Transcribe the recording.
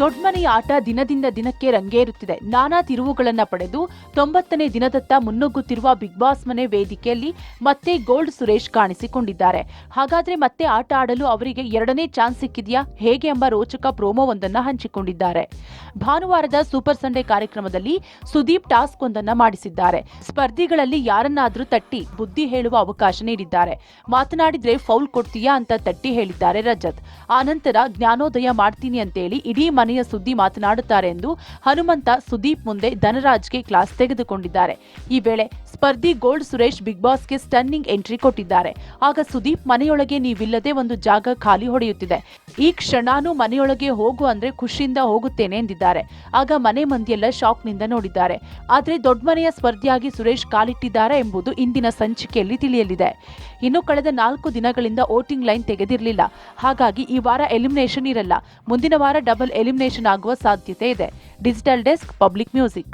ದೊಡ್ಡ ಮನೆಯ ಆಟ ದಿನದಿಂದ ದಿನಕ್ಕೆ ರಂಗೇರುತ್ತಿದೆ. ನಾನಾ ತಿರುವುಗಳನ್ನ ಪಡೆದು 90ನೇ ದಿನದತ್ತ ಮುನ್ನುಗ್ಗುತ್ತಿರುವ ಬಿಗ್ ಬಾಸ್ ಮನೆ ವೇದಿಕೆಯಲ್ಲಿ ಮತ್ತೆ ಗೋಲ್ಡ್ ಸುರೇಶ್ ಕಾಣಿಸಿಕೊಂಡಿದ್ದಾರೆ. ಹಾಗಾದ್ರೆ ಮತ್ತೆ ಆಟ ಆಡಲು ಅವರಿಗೆ ಎರಡನೇ ಚಾನ್ಸ್ ಸಿಕ್ಕಿದೆಯಾ ಹೇಗೆ ಎಂಬ ರೋಚಕ ಪ್ರೋಮೋವೊಂದನ್ನು ಹಂಚಿಕೊಂಡಿದ್ದಾರೆ. ಭಾನುವಾರದ ಸೂಪರ್ ಸಂಡೇ ಕಾರ್ಯಕ್ರಮದಲ್ಲಿ ಸುದೀಪ್ ಟಾಸ್ಕ್ ಒಂದನ್ನ ಮಾಡಿಸಿದ್ದಾರೆ. ಸ್ಪರ್ಧಿಗಳಲ್ಲಿ ಯಾರನ್ನಾದ್ರೂ ತಟ್ಟಿ ಬುದ್ಧಿ ಹೇಳುವ ಅವಕಾಶ ನೀಡಿದ್ದಾರೆ. ಮಾತನಾಡಿದ್ರೆ ಫೌಲ್ ಕೊಡ್ತೀಯಾ ಅಂತ ತಟ್ಟಿ ಹೇಳಿದ್ದಾರೆ ರಜತ್. ಆನಂತರ ಜ್ಞಾನೋದಯ ಮಾಡ್ತೀನಿ ಅಂತೇಳಿ ಇಡೀ ಮನೆಯ ಸುದ್ದಿ ಮಾತನಾಡುತ್ತಾರೆ ಎಂದು ಹನುಮಂತ ಸುದೀಪ್ ಮುಂದೆ ಧನರಾಜ್ಗೆ ಕ್ಲಾಸ್ ತೆಗೆದುಕೊಂಡಿದ್ದಾರೆ. ಈ ವೇಳೆ ಸ್ಪರ್ಧಿ ಗೋಲ್ಡ್ ಸುರೇಶ್ ಬಿಗ್ ಬಾಸ್ಗೆ ಸ್ಟನ್ನಿಂಗ್ ಎಂಟ್ರಿ ಕೊಟ್ಟಿದ್ದಾರೆ. ಆಗ ಸುದೀಪ್ ಮನೆಯೊಳಗೆ ನೀವಿಲ್ಲದೆ ಒಂದು ಜಾಗ ಖಾಲಿ ಹೊಡೆಯುತ್ತಿದೆ, ಈ ಕ್ಷಣನೂ ಮನೆಯೊಳಗೆ ಹೋಗು ಅಂದ್ರೆ ಖುಷಿಯಿಂದ ಹೋಗುತ್ತೇನೆ ಎಂದಿದ್ದಾರೆ. ಆಗ ಮನೆ ಮಂದಿಯೆಲ್ಲ ಶಾಕ್ನಿಂದ ನೋಡಿದ್ದಾರೆ. ಆದ್ರೆ ದೊಡ್ಡ ಮನೆಯ ಸ್ಪರ್ಧಿಯಾಗಿ ಸುರೇಶ್ ಕಾಲಿಟ್ಟಿದ್ದಾರೆ ಎಂಬುದು ಇಂದಿನ ಸಂಚಿಕೆಯಲ್ಲಿ ತಿಳಿಯಲಿದೆ. ಇನ್ನು ಕಳೆದ 4 ದಿನಗಳಿಂದ ವೋಟಿಂಗ್ ಲೈನ್ ತೆಗೆದಿರಲಿಲ್ಲ. ಹಾಗಾಗಿ ಈ ವಾರ ಎಲಿಮಿನೇಷನ್ ಇರಲ್ಲ. ಮುಂದಿನ ವಾರ ಡಬಲ್ ಎಲಿಮಿನೇಷನ್ ಆಗುವ ಸಾಧ್ಯತೆ ಇದೆ. Digital desk, public music.